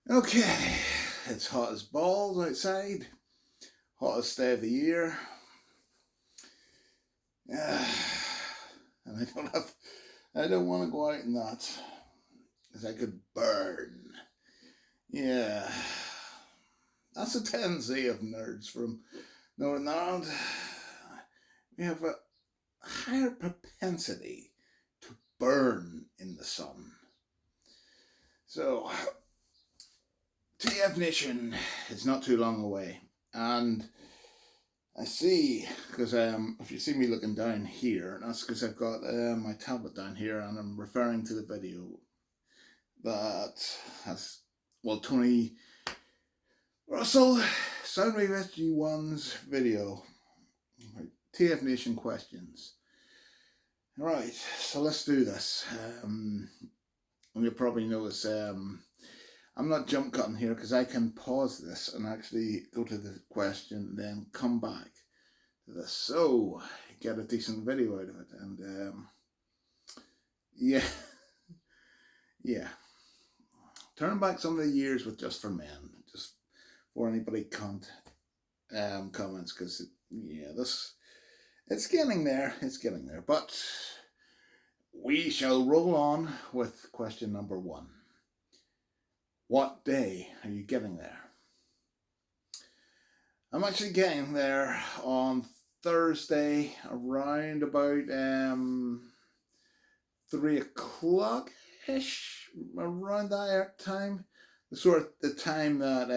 Okay, it's hot as balls outside, hottest day of the year, and I don't want to go out in that, because I could burn. Yeah, that's a tendency of nerds from Northern Ireland. We have a higher propensity to burn in the sun. So, TF Nation is not too long away, and I see, because if you see me looking down here, that's because I've got my tablet down here and I'm referring to the video that has, well, Tony Russell, Soundwave SG1's video, TF Nation questions. Right, so let's do this. You'll probably notice I'm not jump cutting here because I can pause this and actually go to the question, then come back to this. So get a decent video out of it, and yeah, yeah. Turn back some of the years with Just for Men, just for anybody can't comments, because it's getting there, but we shall roll on with question number one. What day are you getting there? I'm actually getting there on Thursday around about 3 o'clock ish, around that time. The time that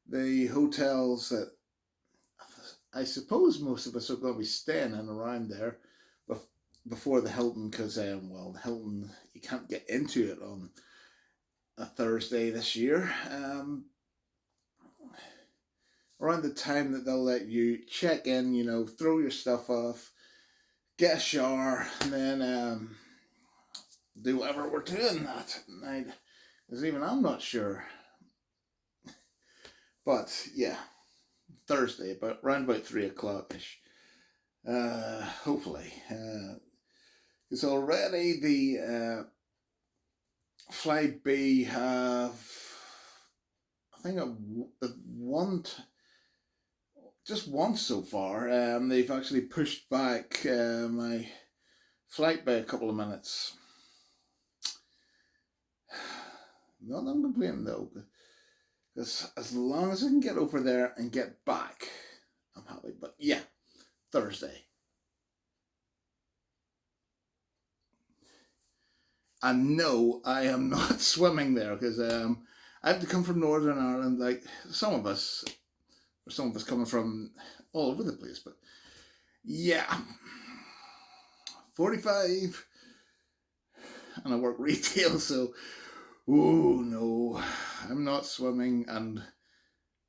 the hotels that I suppose most of us are going to be staying in around there before the Hilton, because the Hilton, you can't get into it on a Thursday this year. Around the time that they'll let you check in, throw your stuff off, get a shower, and then do whatever we're doing that night. Because even I'm not sure. But yeah, Thursday, around about 3 o'clock ish. Hopefully. Because already the Flight B have, I think, just once so far. They've actually pushed back my flight by a couple of minutes. Not that I'm complaining though, because as long as I can get over there and get back, I'm happy. But yeah, Thursday. And no, I am not swimming there, because I have to come from Northern Ireland, like some of us coming from all over the place. But yeah, 45, and I work retail, so oh no, I'm not swimming, and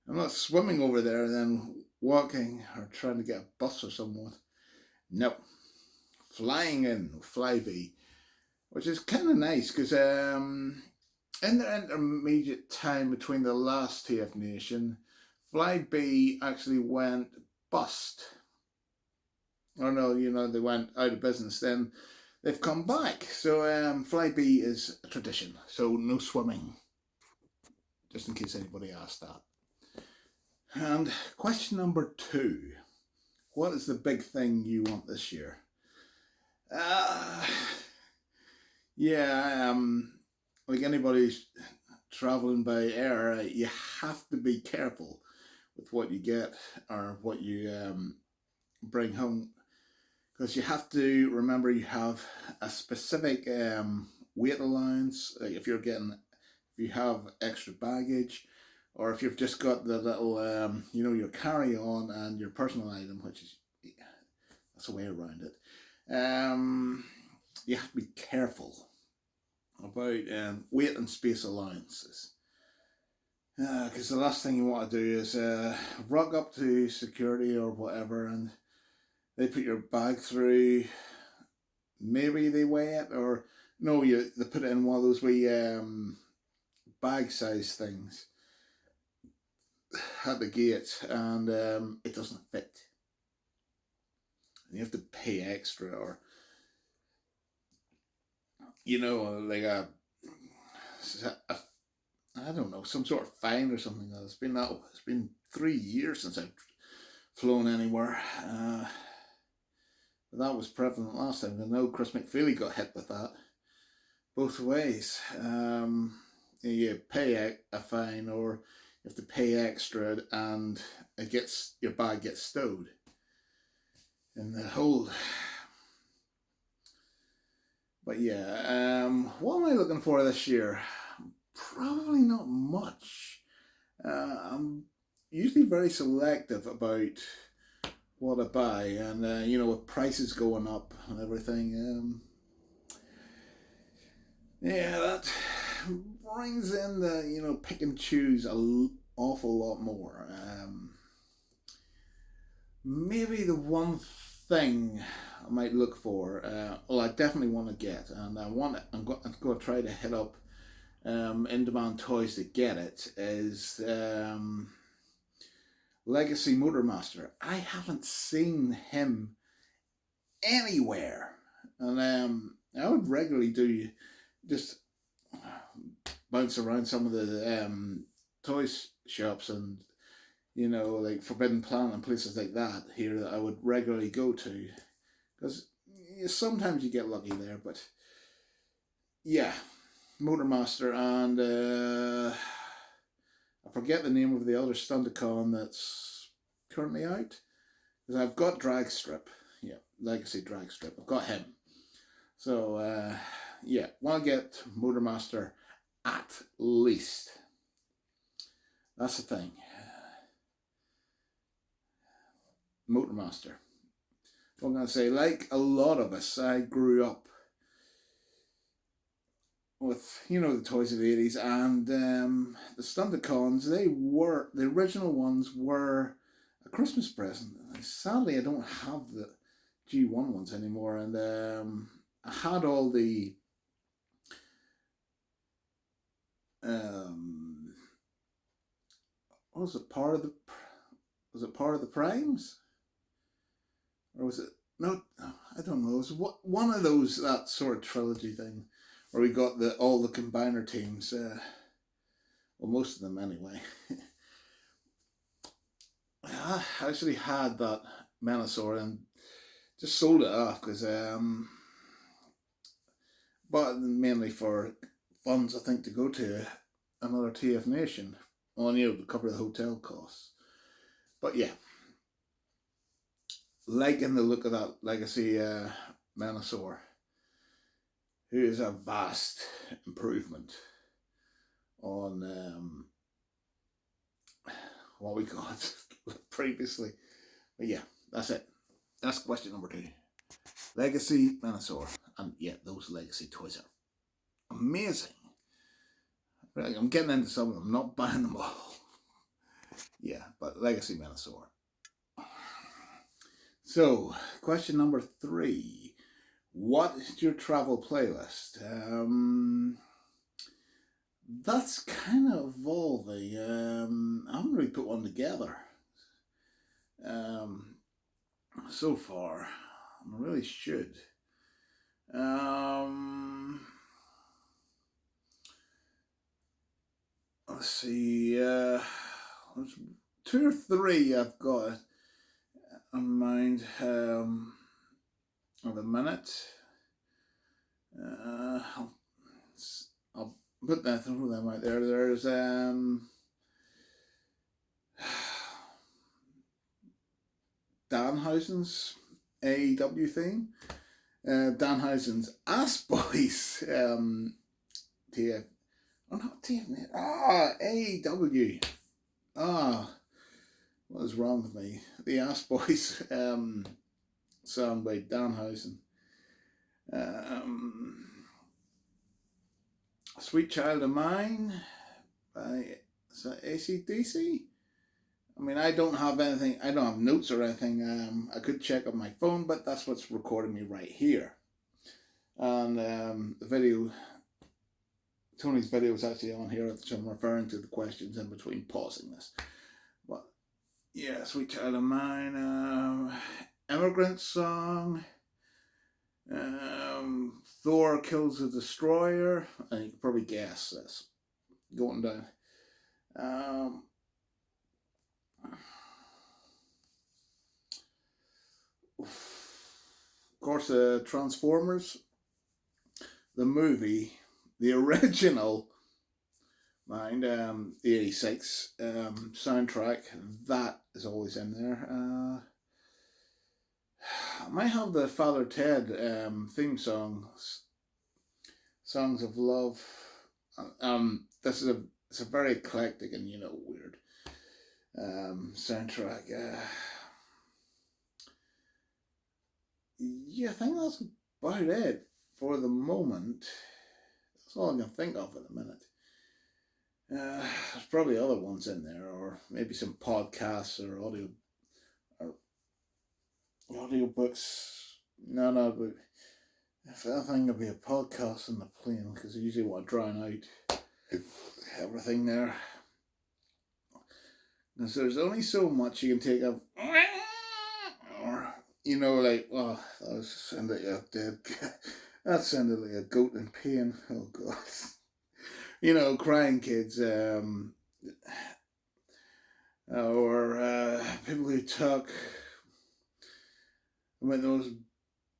I'm not swimming over there and then walking or trying to get a bus or somewhat. No, flying in, flyby, which is kind of nice, because in the intermediate time between the last TF Nation, Flyby actually went bust. Or no, they went out of business. Then they've come back. So Flyby is a tradition. So no swimming, just in case anybody asked that. And question number two. What is the big thing you want this year? Yeah, like anybody traveling by air, you have to be careful with what you get or what you bring home, because you have to remember you have a specific weight allowance. Like if you have extra baggage, or if you've just got the little your carry on and your personal item, which is, that's a way around it. You have to be careful about weight and space allowances, because the last thing you want to do is rock up to security or whatever, and they put your bag through. Maybe they weigh it, or no, they put it in one of those wee bag size things at the gate, and it doesn't fit. And you have to pay extra, or like a I don't know, some sort of fine or something. It's been 3 years since I've flown anywhere. But that was prevalent last time. I know Chris McFeely got hit with that both ways. You pay a fine, or you have to pay extra, and your bag gets stowed in the hold. But yeah, what am I looking for this year? Probably not much. I'm usually very selective about what I buy, and with prices going up and everything, yeah, that brings in the pick and choose an awful lot more. Maybe the one thing I might look for, I definitely want to get, and I'm going to try to hit up In Demand Toys to get it, is Legacy Motormaster. I haven't seen him anywhere, and I would regularly do just bounce around some of the toys shops, and like Forbidden Planet and places like that here that I would regularly go to, because sometimes you get lucky there. But yeah, Motormaster, and I forget the name of the other Stunticon that's currently out, because I've got Dragstrip. Yeah, Legacy Dragstrip. I've got him. So yeah, want to get Motormaster at least. That's the thing. Motormaster. I'm going to say, like a lot of us, I grew up with the toys of the 80s, and the Stunticons. The original ones were a Christmas present. Sadly, I don't have the G1 ones anymore, and I had all the was it part of the Primes, or was it no? I don't know. It was one of those, that sort of trilogy thing, where we got all the combiner teams. Well, most of them anyway. I actually had that Menasor and just sold it off, because but mainly for funds, I think, to go to another TF nation to cover the hotel costs. But yeah, liking the look of that Legacy Menasor, who is a vast improvement on what we got previously. But yeah, that's it. That's question number 2. Legacy Menasor. And yeah, those Legacy toys are amazing. Really, I'm getting into some of them, not buying them all. Yeah, but Legacy Menasor. So, question number 3. What is your travel playlist? That's kind of evolving. I haven't really put one together so far. I really should. Let's see. There's 2 or 3 I've got in mind at the minute. I'll put that through them out there. There's Danhausen's AEW theme, Danhausen's Ass Boys TF, oh not TF, AEW. What is wrong with me? The Ass Boys song by Danhausen. Sweet Child of Mine by AC/DC. I mean, I don't have notes or anything. I could check on my phone, but that's what's recording me right here. And the video, Tony's video is actually on here, so I'm referring to the questions in between pausing this. But yeah, Sweet Child of Mine, Immigrant Song, Thor Kills the Destroyer, and you can probably guess this. Going down. Um, of course, Transformers, the movie, the original, mind, the 86 soundtrack, that is always in there. I might have the Father Ted theme songs, Songs of Love. This is it's a very eclectic and weird soundtrack. Yeah, I think that's about it for the moment. That's all I can think of at the minute. There's probably other ones in there, or maybe some podcasts or or audio books. No, but if anything, it'll be a podcast on the plane because I usually want to drown out everything there. Because there's only so much you can take of, or like, oh, that sounded like a dead. That sounded like a goat in pain. Oh God. Crying kids, or people who talk about those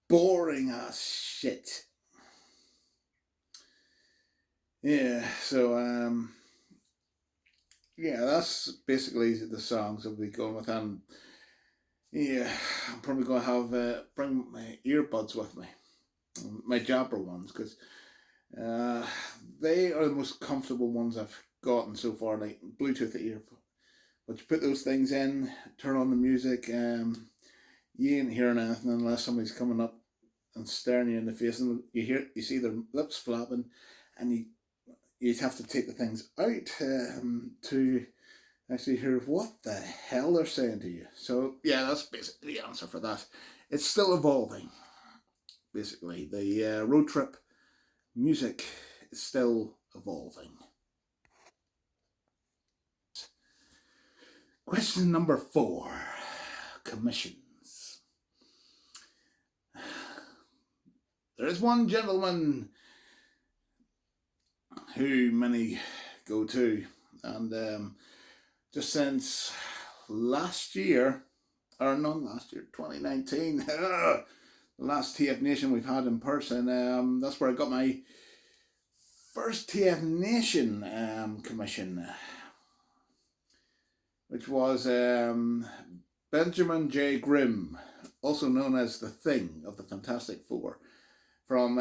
boring ass shit. Yeah, so yeah, that's basically the songs I'll be going with, and yeah, I'm probably gonna have bring my earbuds with me, my Jabra ones, because uh, they are the most comfortable ones I've gotten so far, like Bluetooth ear. But you put those things in, turn on the music, you ain't hearing anything unless somebody's coming up and staring you in the face, and you see their lips flapping, and you'd have to take the things out to actually hear what the hell they're saying to you. So yeah, that's basically the answer for that. It's still evolving. Basically, the road trip music is still evolving. Question number 4. Commissions. There is one gentleman who many go to, and just since last year, or not last year, 2019, the last TF Nation we've had in person, that's where I got my first TF Nation commission, which was Benjamin J. Grimm, also known as the Thing of the Fantastic Four, from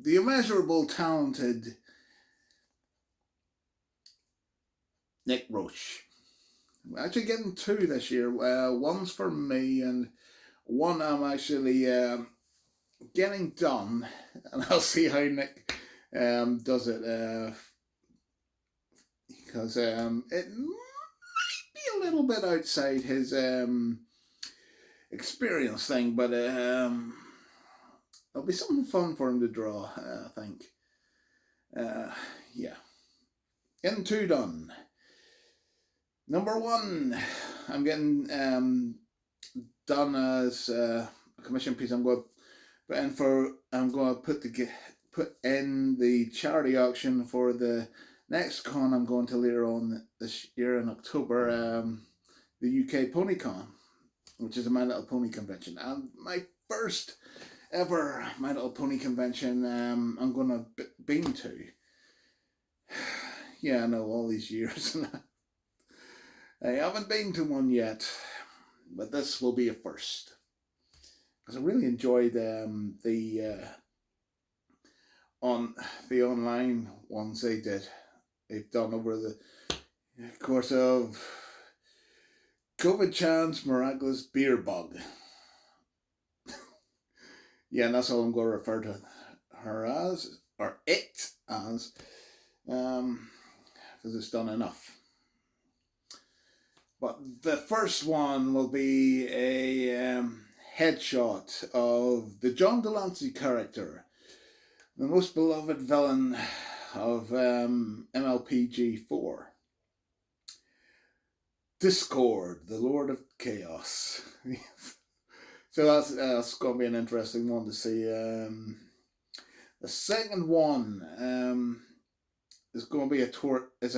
the immeasurable talented Nick Roche. I'm actually getting 2 this year. One's for me, and one I'm actually getting done, and I'll see how Nick does it, because it might be a little bit outside his experience thing, but it'll be something fun for him to draw, I think. Yeah. Getting 2 done. Number 1, I'm getting done as a commission piece. I'm going to put in the charity auction for the next con I'm going to later on this year in October, the UK PonyCon, which is a My Little Pony convention, and my first ever My Little Pony convention I'm going to been to. Yeah, I know, all these years. I haven't been to one yet, but this will be a first. Because I really enjoyed the online ones they've done over the course of COVID Chan's Miraculous Beer Bug. Yeah, and that's all I'm going to refer to her as, or it as, because it's done enough. But the first one will be a headshot of the John Delancey character, the most beloved villain of MLPG4. Discord, the Lord of Chaos. So that's going to be an interesting one to see. The second one is going to be a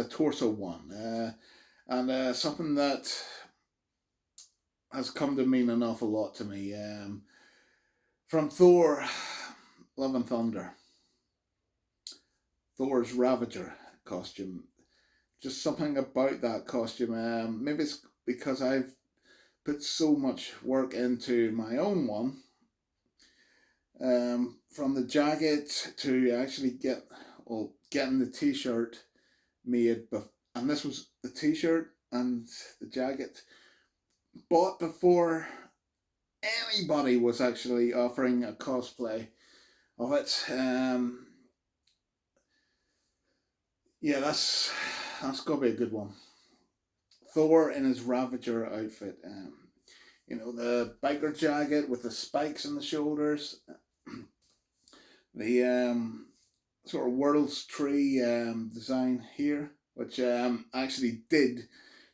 torso one, and something that has come to mean an awful lot to me. From Thor, Love and Thunder, Thor's Ravager costume. Just something about that costume. Maybe it's because I've put so much work into my own one. From the jacket to actually getting the t-shirt made, and this was the t-shirt and the jacket bought before anybody was actually offering a cosplay of it. Yeah, that's gonna be a good one. Thor in his Ravager outfit. The biker jacket with the spikes on the shoulders, the sort of world's tree design here, which actually did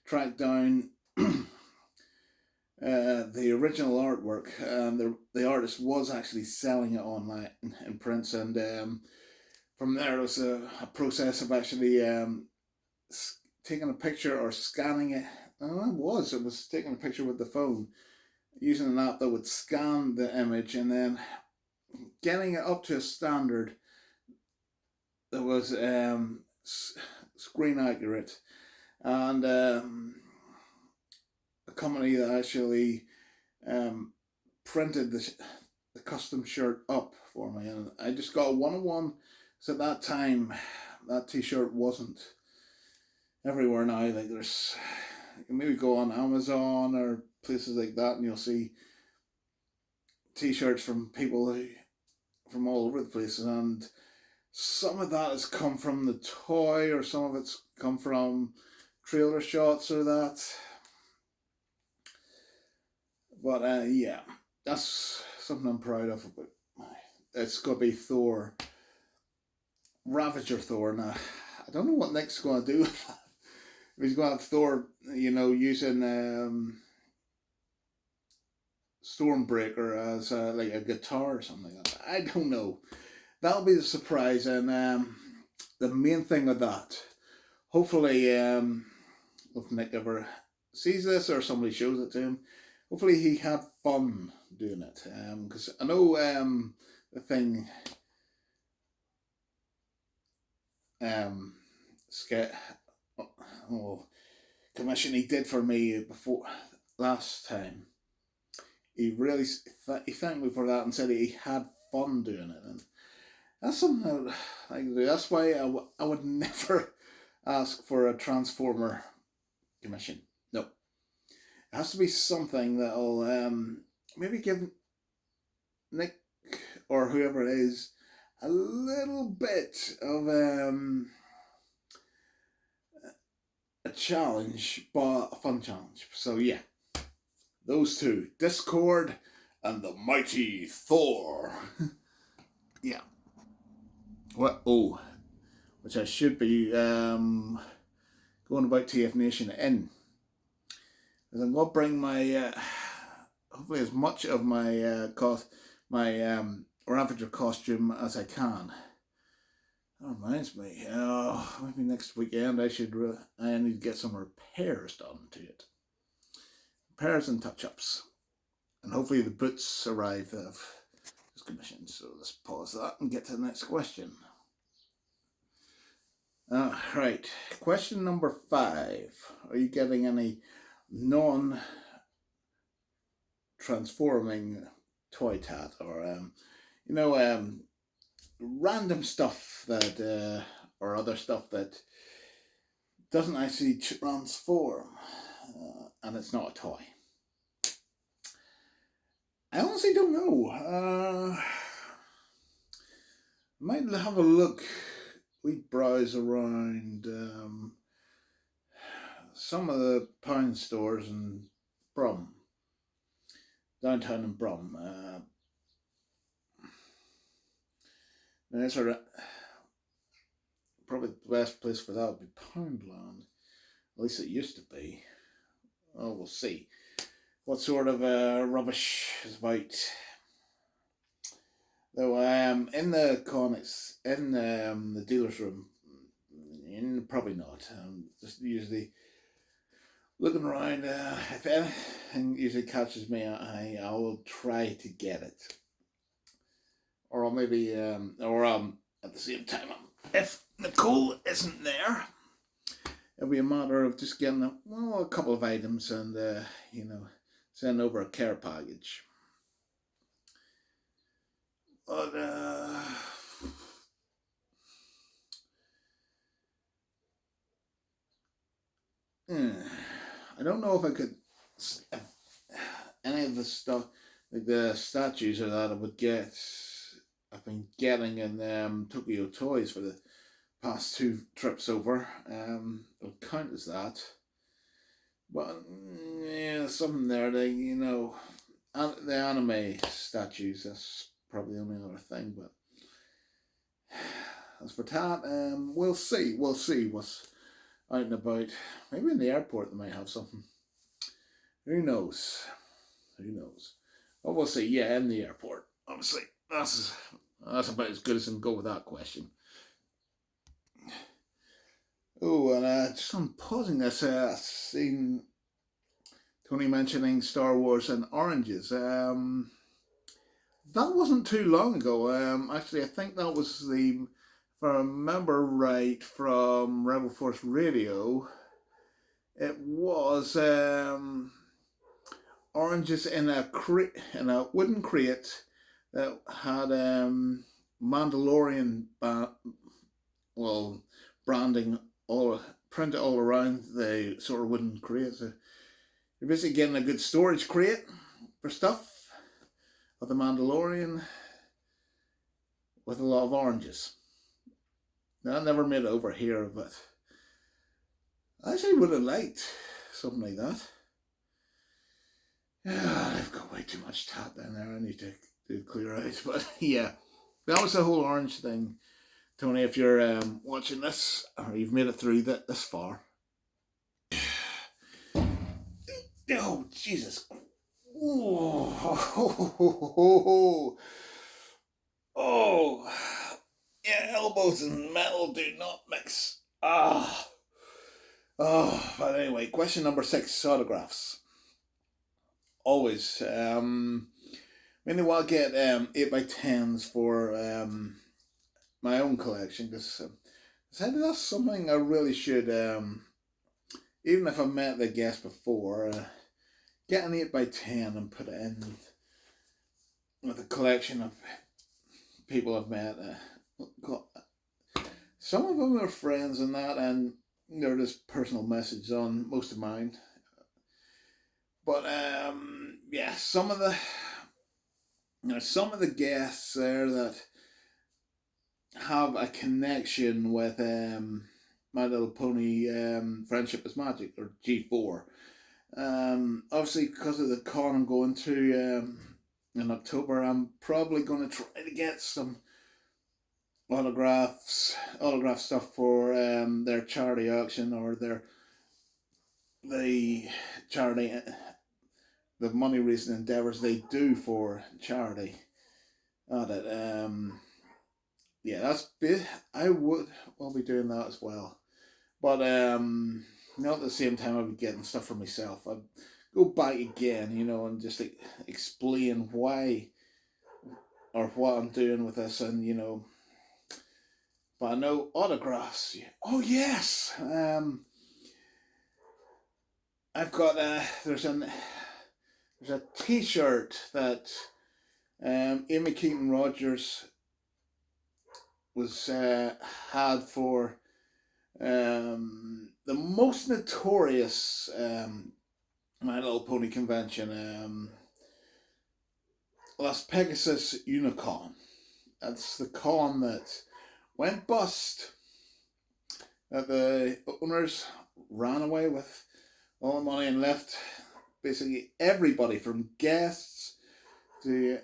track down the original artwork. The artist was actually selling it online in prints, and from there it was a process of actually taking a picture or scanning it. Oh, it was taking a picture with the phone using an app that would scan the image and then getting it up to a standard that was screen accurate, and a company that actually printed the custom shirt up for me, and I just got a 1-on-1. So at that time, that t-shirt wasn't everywhere now. Like you can maybe go on Amazon or places like that, and you'll see t-shirts from people from all over the place, and some of that has come from the toy, or some of it's come from trailer shots or that. But yeah, that's something I'm proud of. But it's got to be Thor, Ravager Thor. Now, I don't know what Nick's going to do with that. If he's going to have Thor, using Stormbreaker as like a guitar or something like that. I don't know. That'll be the surprise, and the main thing of that, hopefully, if Nick ever sees this or somebody shows it to him, hopefully he had fun doing it. Because I know the thing commission he did for me before last time. He really he thanked me for that and said he had fun doing it, and that's something I can do. That's why I would never ask for a Transformer commission. No, it has to be something that'll maybe give Nick or whoever it is a little bit of a challenge, but a fun challenge. So yeah, those two, Discord and the mighty Thor. Yeah. What? Oh, which I should be going about TF Nation in. Because I'm going to bring my hopefully as much of my Ravager costume as I can. That reminds me, maybe next weekend I need to get some repairs done to it. Repairs and touch-ups. And hopefully the boots arrive of this commission. So let's pause that and get to the next question. Right, question number 5. Are you getting any non-transforming toy tat, or random stuff that or other stuff that doesn't actually transform, and it's not a toy? I honestly don't know. Might have a look. We browse around some of the pound stores in Brum, downtown in Brum. And probably the best place for that would be Poundland. At least it used to be. Oh, we'll see what sort of rubbish is about. Though in the comics, in the dealer's room, Probably not. Just usually looking around. If anything usually catches my eye, I will try to get it, or I'll maybe, at the same time, if Nicole isn't there, it'll be a matter of just getting a couple of items and send over a care package. But I don't know if I could, if any of the stuff, like the statues or that I would get. I've been getting in Tokyo Toys for the past 2 trips over. It'll count as that. But yeah, something there. The anime statues. That's probably the only other thing. But as for that, we'll see. We'll see what's out and about. Maybe in the airport they might have something. Who knows? Who knows? But we'll see. Yeah, in the airport. Obviously, that's about as good as I can go with that question. Oh, and just on pausing this, seen Tony mentioning Star Wars and oranges. That wasn't too long ago. Actually, I think that was if I remember right from Rebel Force Radio, it was oranges in a wooden crate that had Mandalorian branding all printed all around the sort of wooden crate. So you're basically getting a good storage crate for stuff of the Mandalorian with a lot of oranges. Now, I never made it over here, but I actually would have liked something like that. I've got way too much tat down there. I need to clear out. But yeah, that was the whole orange thing. Tony, if you're watching this, or you've made it through this far. Oh, Jesus. Oh, yeah, elbows and metal do not mix. But anyway, question number 6, autographs. Always. Mainly I'll get 8x10s for my own collection, because that's something I really should, even if I've met the guest before, get an 8x10 and put it in with a collection of people I've met. Some of them are friends and that, and they're just personal messages on most of mine. But yeah, some of the guests there that have a connection with My Little Pony Friendship is Magic, or G4. Obviously, because of the con I'm going to in October, I'm probably going to try to get some autograph stuff for their charity auction, or the charity, the money raising endeavours they do for charity at it. Yeah, that's bit. I'll be doing that as well, but not at the same time I'll be getting stuff for myself. I'd go back again, and just explain why or what I'm doing with this, and but I know autographs. Oh yes, I've got there's a T-shirt that Amy Keaton Rogers was had for the most notorious My Little Pony convention, Las Pegasus Unicon. That's the con that went bust, that the owners ran away with all the money and left basically everybody, from guests to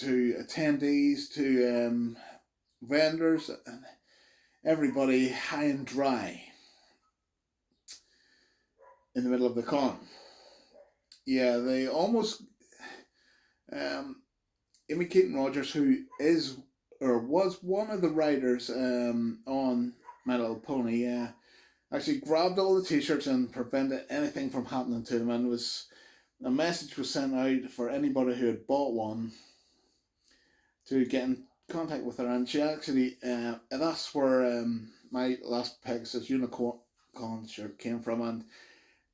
attendees to vendors, and everybody high and dry in the middle of the con. Yeah, they almost Amy Keaton Rogers, who is or was one of the writers on My Little Pony, actually grabbed all the t-shirts and prevented anything from happening to them. And a message was sent out for anybody who had bought one to get in contact with her. And she actually, and that's where my last Pegasus Unicorn shirt came from. And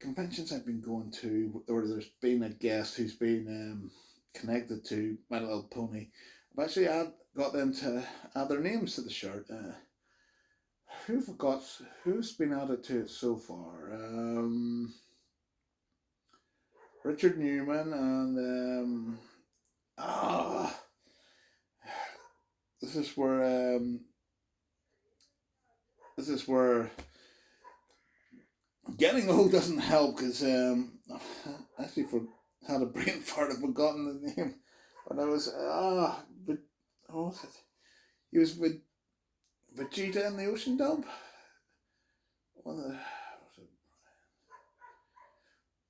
conventions I've been going to, or there's been a guest who's been connected to My Little Pony. I've actually got them to add their names to the shirt. Who's been added to it so far? Richard Newman and this is where getting old doesn't help, because I actually had a brain fart. I've forgotten the name, but I was but what was it? He was with Vegeta in the Ocean Dump. One of the,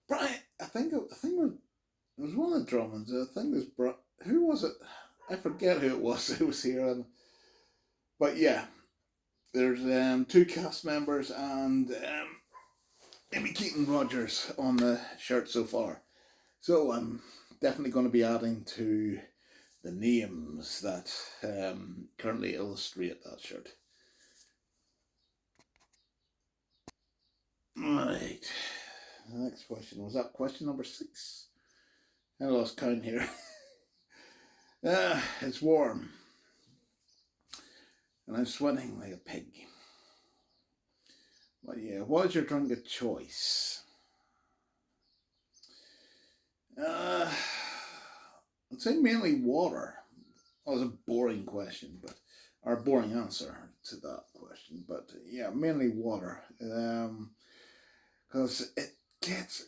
Brian. I think it was one of the Drummonds. I think it was who was it? I forget who it was who was here. But yeah, there's two cast members and Amy Keaton-Rogers on the shirt so far. So I'm definitely going to be adding to the names that currently illustrate that shirt. Right. The next question, was that question number 6? I lost count here. It's warm. And I'm sweating like a pig. But yeah, what is your drink of choice? I'd say mainly water. That was a boring question, or a boring answer to that question. But yeah, mainly water. Because it gets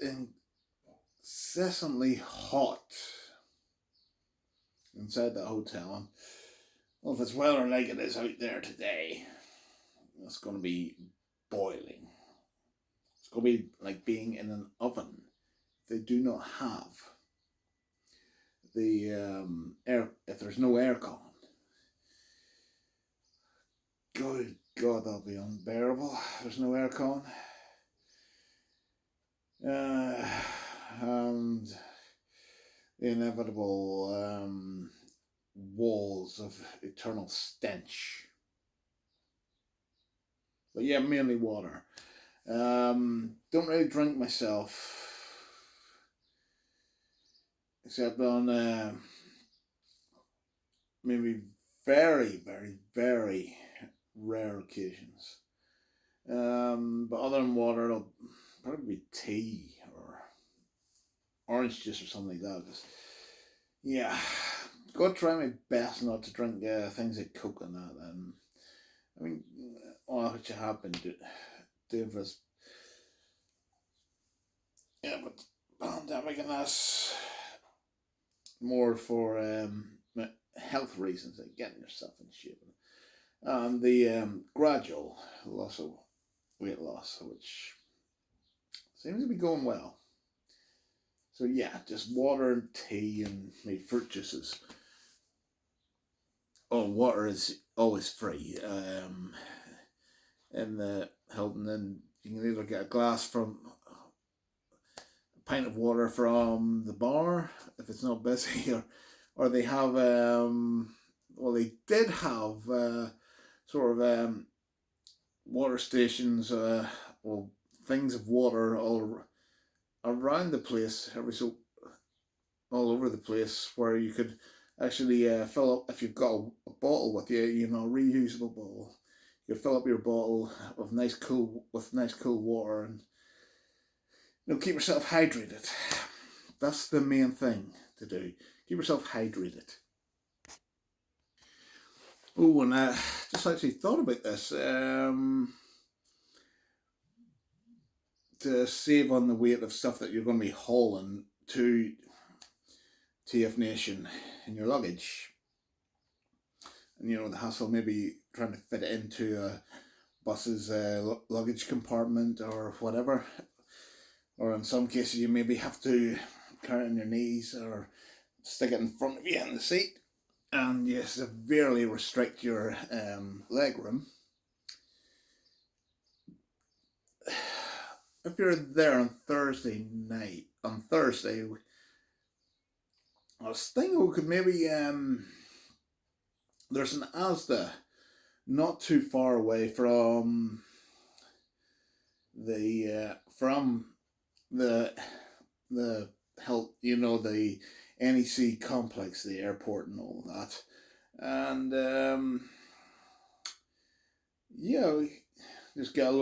incessantly hot inside the hotel. And well, if it's weather like it is out there today, it's going to be boiling. It's going to be like being in an oven. They do not have the air, if there's no aircon. Good God, that'll be unbearable. There's no aircon. And the inevitable walls of eternal stench. But yeah, mainly water. Don't really drink myself, except on maybe very, very, very rare occasions. But other than water, it'll probably be tea or orange juice or something like that. Just, yeah, go try my best not to drink things like Coke and that. I mean, what you have been doing for us. Yeah, but pandemic and that's more for health reasons, like getting yourself in shape. And the gradual loss of weight loss, which seems to be going well. So yeah, just water and tea and maybe fruit juices. Oh, water is always free in the Hilton, and you can either get a pint of water from the bar if it's not busy, or they have they did have sort of water stations, things of water all around the place, all over the place, where you could actually fill up, if you've got a bottle with you, reusable bottle. You could fill up your bottle with nice cool water, and keep yourself hydrated. That's the main thing to do. Keep yourself hydrated. Oh, and I just actually thought about this. To save on the weight of stuff that you're going to be hauling to TF Nation in your luggage, and the hassle maybe trying to fit it into a bus's luggage compartment or whatever, or in some cases you maybe have to carry it on your knees or stick it in front of you in the seat, and you severely restrict your leg room. if you're there on Thursday night, on Thursday, I was thinking we could maybe there's an Asda not too far away from the the health, the NEC complex, the airport and all that. And yeah, we just get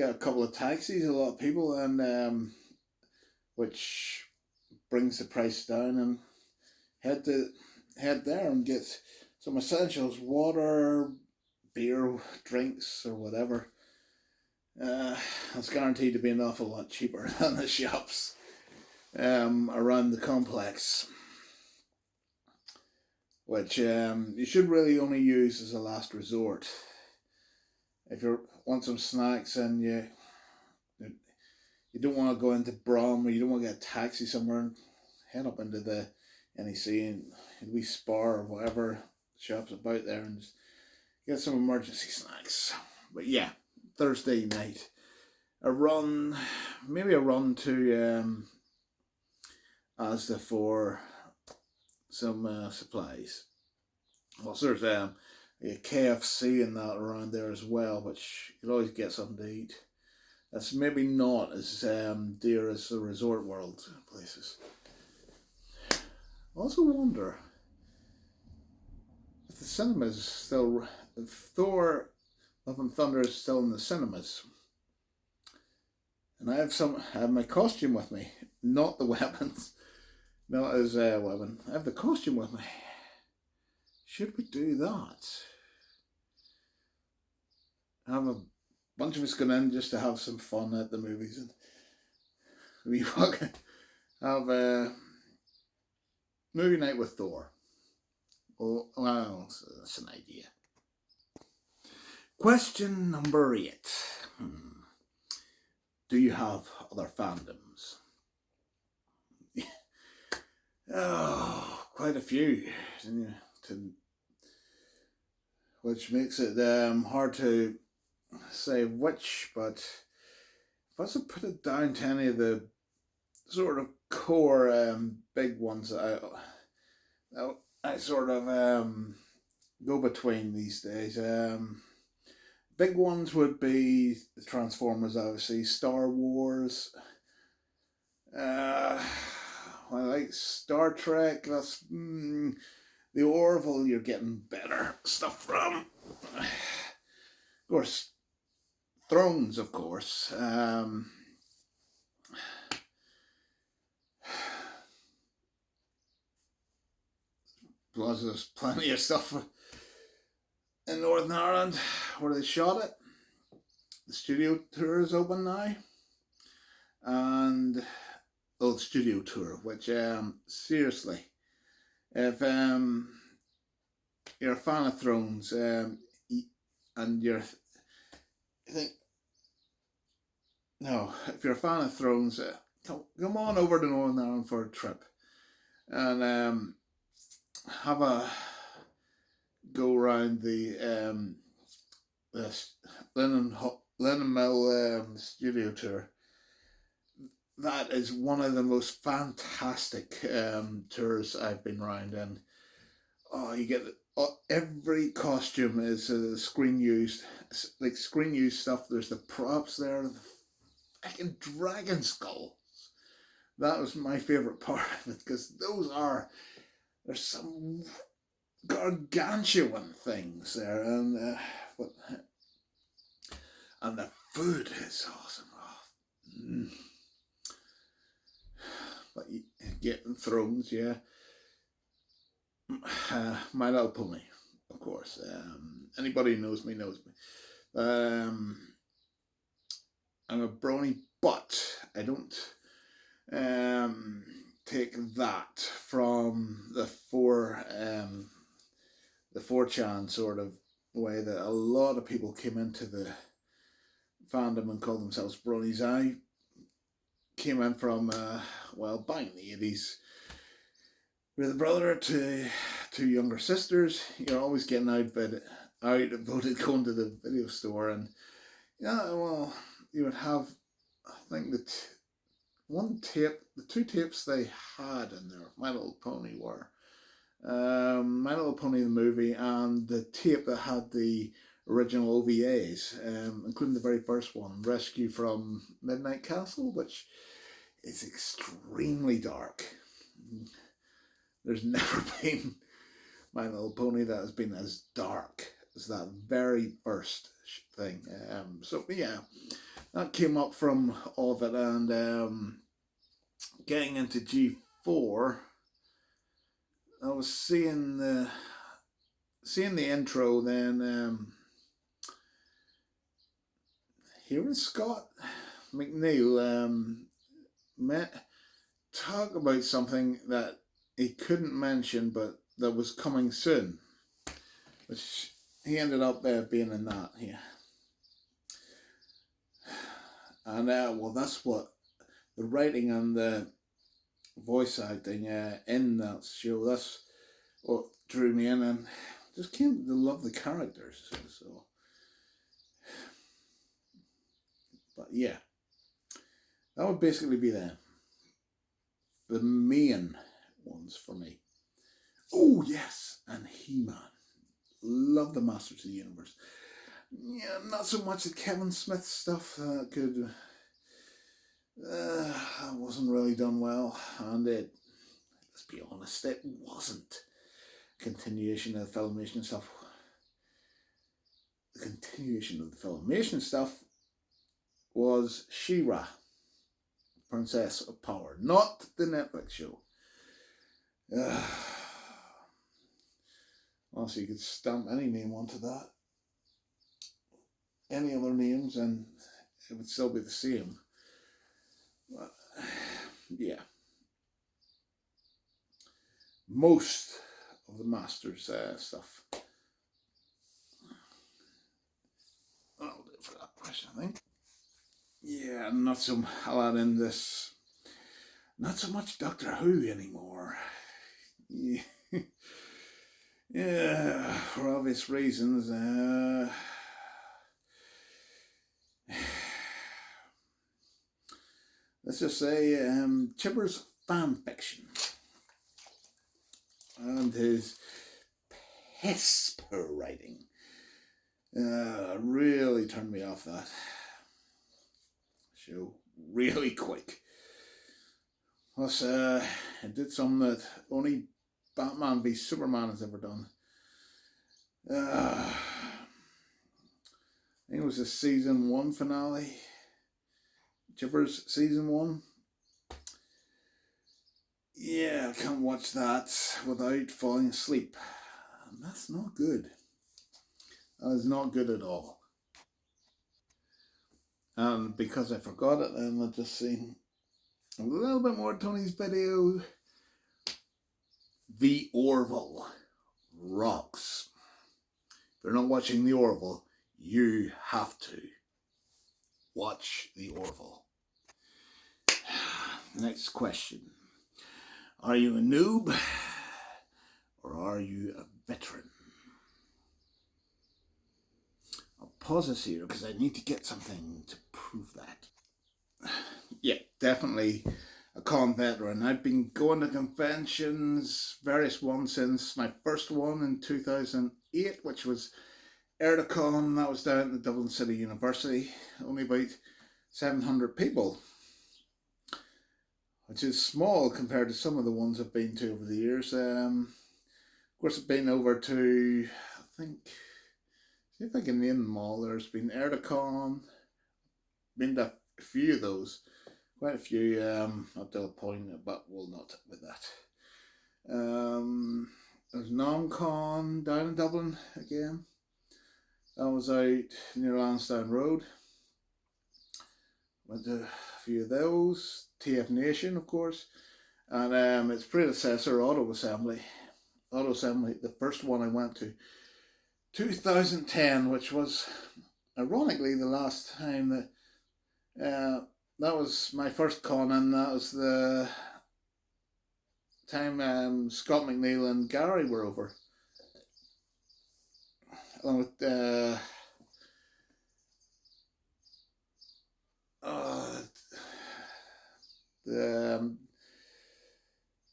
a couple of taxis, a lot of people, and which brings the price down, and head to head there and get some essentials, water, beer, drinks, or whatever. It's guaranteed to be an awful lot cheaper than the shops around the complex, which you should really only use as a last resort. If you want some snacks and you don't want to go into Brom, or you don't want to get a taxi somewhere, and head up into the NEC and we Spar or whatever shops about there and just get some emergency snacks. But yeah, Thursday night, maybe a run to Asda for some supplies. Also, there's a KFC and that around there as well, which you could always get something to eat. That's maybe not as dear as the Resort World places. I also wonder if the cinemas still, if Thor Love and Thunder is still in the cinemas. And I have my costume with me, not the weapons, not as a weapon. I have the costume with me. Should we do that? Have a bunch of us going in just to have some fun at the movies, and we have a movie night with Thor. Well, that's an idea. Question number 8. Do you have other fandoms? Oh, quite a few, which makes it hard to say which, but if I was to put it down to any of the sort of core big ones that I sort of go between these days, big ones would be the Transformers, obviously, Star Wars. I like Star Trek. That's the Orville. You're getting better stuff from. Of course, Thrones, of course. Plus, there's plenty of stuff in Northern Ireland where they shot it. The studio tour is open now, and the studio tour, which seriously, if you're a fan of Thrones, and you think, no, if you're a fan of Thrones, come on over to Northern Ireland for a trip, and have a go around the Lennon Mill studio tour. That is one of the most fantastic tours I've been around, and you get every costume is screen used, like screen used stuff. There's the props there, the fucking dragon skulls. That was my favorite part of it, because there's some gargantuan things there, and the food is awesome. But getting Thrones, yeah. My Little Pony, of course. Anybody who knows me knows me. I'm a brony, but I don't take that from the 4chan sort of way that a lot of people came into the fandom and called themselves bronies. I came in from back in the 80s with a brother to two younger sisters. You're always getting outvoted going to the video store, and you would have, I think the two tapes they had in there, My Little Pony were My Little Pony the movie, and the tape that had the original OVAs, including the very first one, Rescue from Midnight Castle, which is extremely dark. There's never been My Little Pony that has been as dark as that very first thing. So yeah, that came up from all of it, and getting into G4, I was seeing the intro, then hearing Scott McNeil talk about something that he couldn't mention, but that was coming soon, which he ended up being in that. Yeah, and well, that's what the writing and the voice acting in that show. That's what drew me in, and just came to love the characters. So, but yeah, that would basically be the main ones for me. Oh yes, and He-Man. Love the Masters of the Universe. Yeah, not so much the Kevin Smith stuff that could. That wasn't really done well, and let's be honest, it wasn't a continuation of the Filmation stuff. The continuation of the Filmation stuff was She-Ra, Princess of Power, not the Netflix show. Honestly, you could stamp any name onto that, any other names, and it would still be the same. But, yeah. Most of the Masters stuff. That'll do it for that question, I think. Yeah, not so a lot in this. Not so much Doctor Who anymore. Yeah, yeah, for obvious reasons. Let's just say Chibber's fan fiction and his piss poor writing really turned me off that show really quick. Plus, it did something that only Batman v Superman has ever done. I think it was the season 1 finale. Chibber's season 1. Yeah, I can't watch that without falling asleep. And that's not good. That is not good at all. And because I forgot it, then I've just seen a little bit more of Tony's video. The Orville rocks. If you're not watching The Orville, you have to watch The Orville. Next question. Are you a noob or are you a veteran? I'll pause this here because I need to get something to prove that. Yeah, definitely a con veteran. I've been going to conventions, various ones, since my first one in 2008, which was Erdicon. That was down at the Dublin City University. Only about 700 people, which is small compared to some of the ones I've been to over the years. Of course, I've been over to, I think, see if I can name them all. There's been Erdicon, been to a few of those, quite a few up to a point, but we'll not with that. There's NomCon down in Dublin again. That was out near Lansdowne Road. Went to a few of those. TF Nation, of course, and its predecessor, Auto Assembly, the first one I went to, 2010, which was ironically the last time that that was my first con, and that was the time Scott McNeil and Gary were over, along with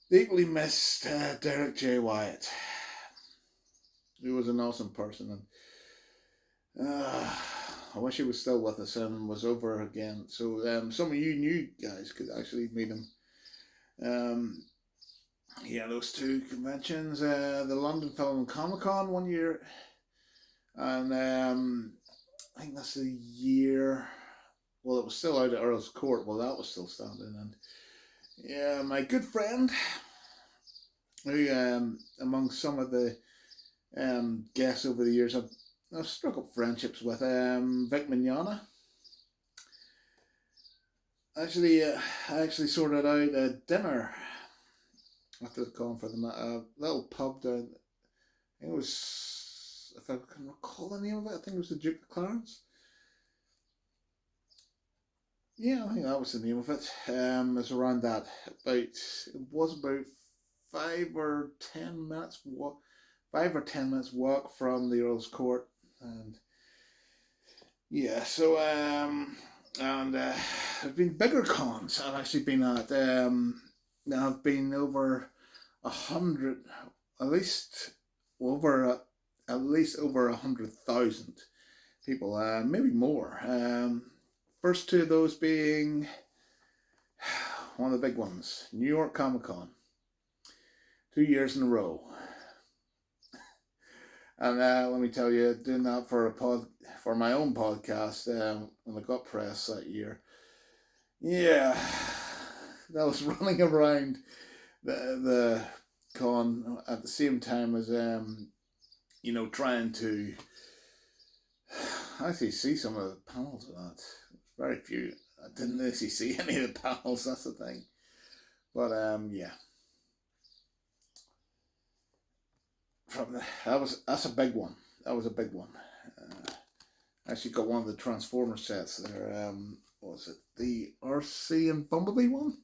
Deeply missed Derek J. Wyatt. He was an awesome person, and I wish he was still with us and was over again. So some of you new guys could actually meet him. Um, yeah, those two conventions, the London Film and Comic Con one year, and I think that's the year. Well, it was still out at Earl's Court. Well, that was still standing, and yeah, my good friend, who among some of the guests over the years, I've struck up friendships with Vic Mignogna. Actually, I actually sorted out a dinner after the con for them at a little pub down. I think it was, if I can recall the name of it, I think it was the Duke of Clarence. Yeah, I think that was the name of it. It was around that. It was about 5 or 10 minutes walk, 5 or 10 minutes walk from the Earl's Court, and yeah. So and there've been bigger cons I've actually been at. I've been over 100, at least over at least over 100,000 people, maybe more. First two of those being one of the big ones, New York Comic Con, 2 years in a row. And let me tell you, doing that for my own podcast, when I got press that year, yeah, that was running around the con at the same time as trying to actually see some of the panels of that. Very few. I didn't actually see any of the panels. That's the thing. But yeah. That's a big one. That was a big one. I actually got one of the Transformer sets there. What was it? The RC and Bumblebee one?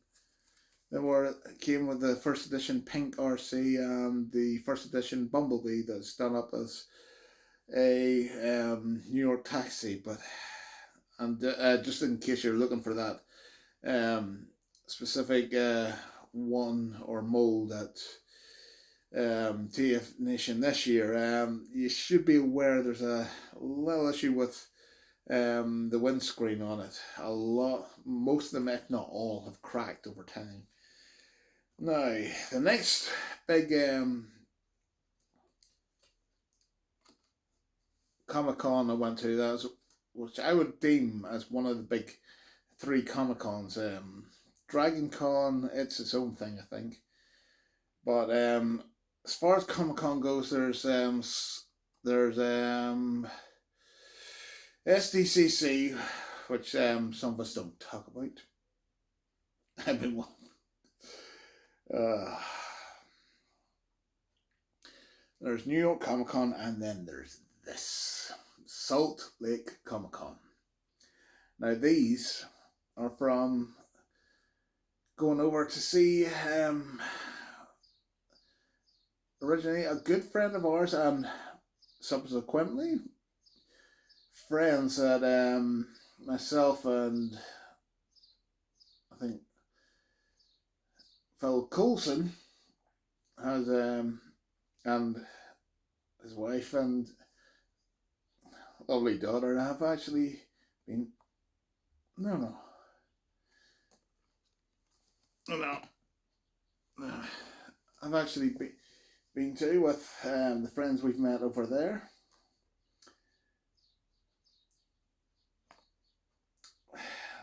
Came with the first edition pink RC and the first edition Bumblebee that's done up as a New York taxi. But and just in case you're looking for that specific one or mold at TF Nation this year, you should be aware there's a little issue with the windscreen on it. Most of them, if not all, have cracked over time. Now, the next big Comic Con I went to, which I would deem as one of the big three Comic Cons. Dragon Con, it's its own thing, I think. But as far as Comic Con goes, there's SDCC, which some of us don't talk about. I've been one. There's New York Comic Con, and then there's this Salt Lake Comic Con. Now these are from going over to see originally a good friend of ours, and subsequently friends that myself and I think Phil Coulson has and his wife and lovely daughter have actually been no I've actually been to with the friends we've met over there.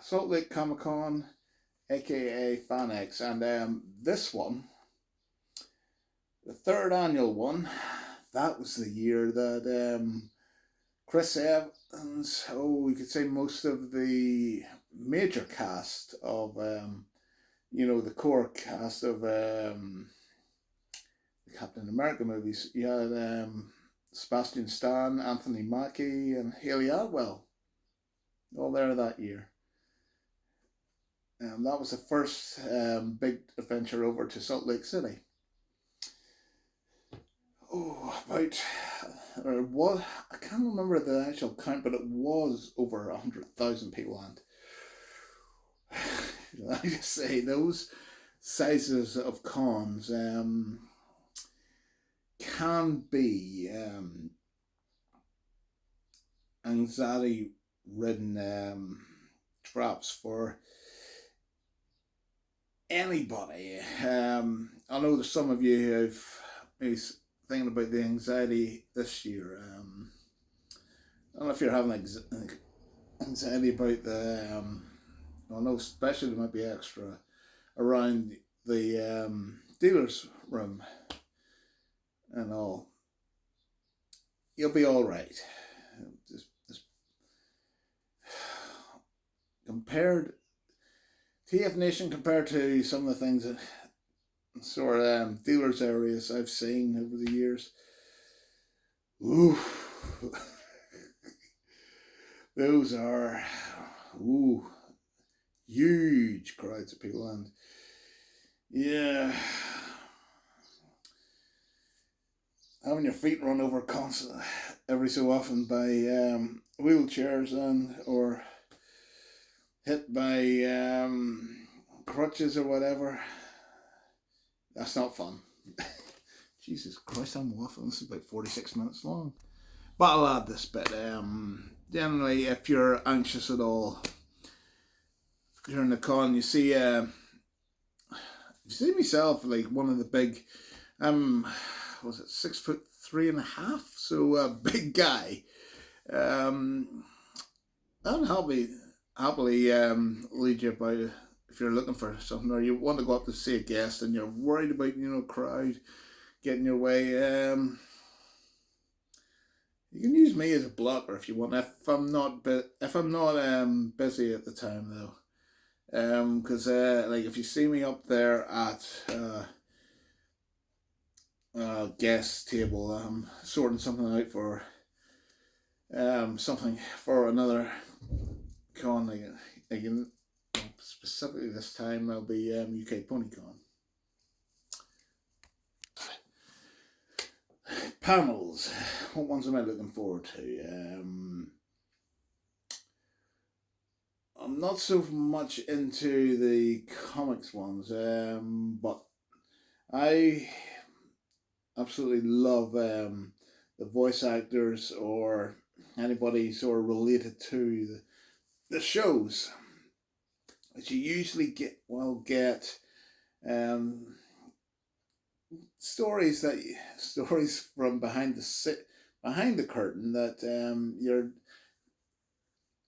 Salt Lake Comic Con, aka FanX, and this one, the third annual one, that was the year that Chris Evans, we could say most of the major cast of, the core cast of the Captain America movies. You had Sebastian Stan, Anthony Mackie, and Haley Atwell, all there that year. That was the first big adventure over to Salt Lake City. I can't remember the actual count, but it was over 100,000 people. And I just say those sizes of cons can be anxiety ridden traps for anybody. I know there's some of you who've maybe thinking about the anxiety this year. I don't know if you're having anxiety about I know especially there might be extra around the dealer's room and all. You'll be all right. Just compared TF Nation compared to some of the things that sort of dealers areas I've seen over the years. Ooh, those are huge crowds of people, and yeah, having your feet run over constantly every so often by wheelchairs and or hit by crutches or whatever. That's not fun. Jesus Christ, I'm waffling. This is about 46 minutes long. But I'll add this bit. Generally, if you're anxious at all during the con, you see myself like one of the big, was it 6'3.5"? So a big guy. I'd happily lead you about if you're looking for something or you want to go up to see a guest and you're worried about crowd getting your way. You can use me as a blocker if you want. If I'm not busy at the time though, because like if you see me up there at guest table, I'm sorting something out for something for another con. Like specifically this time it'll be UK PonyCon. Panels. What ones am I looking forward to? I'm not so much into the comics ones, but I absolutely love the voice actors or anybody sort of related to the shows, which you usually get stories from behind the curtain that you're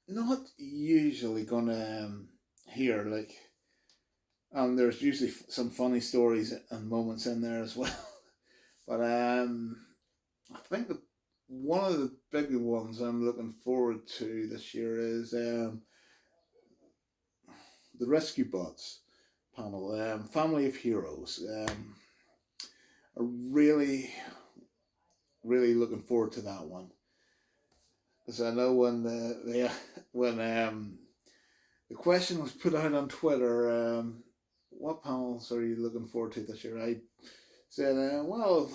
not usually gonna hear. Like, there's usually some funny stories and moments in there as well. But I think one of the bigger ones I'm looking forward to this year is the Rescue Bots panel, Family of Heroes. Really, really looking forward to that one, because I know when the question was put out on Twitter, what panels are you looking forward to this year? I said, well,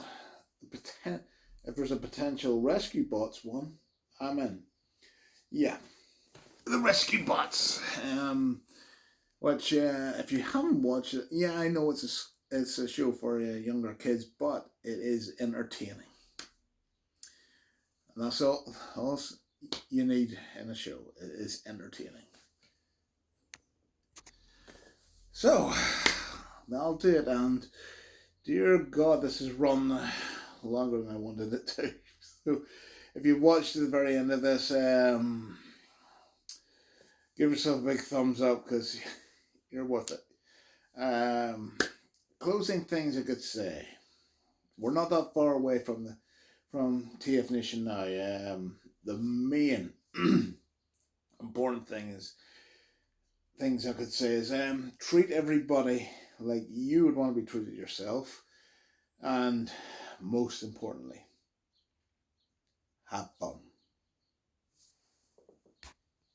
if there's a potential Rescue Bots one, I'm in. Yeah, the Rescue Bots. Which if you haven't watched it, yeah, I know it's a show for younger kids, but it is entertaining. And that's all you need in a show. It is entertaining. So, that'll do it. And dear God, this has run longer than I wanted it to. So, if you've watched to the very end of this, give yourself a big thumbs up because you're worth it. Closing things I could say. We're not that far away from TF Nation now. The main important things I could say is treat everybody like you would want to be treated yourself, and most importantly, have fun.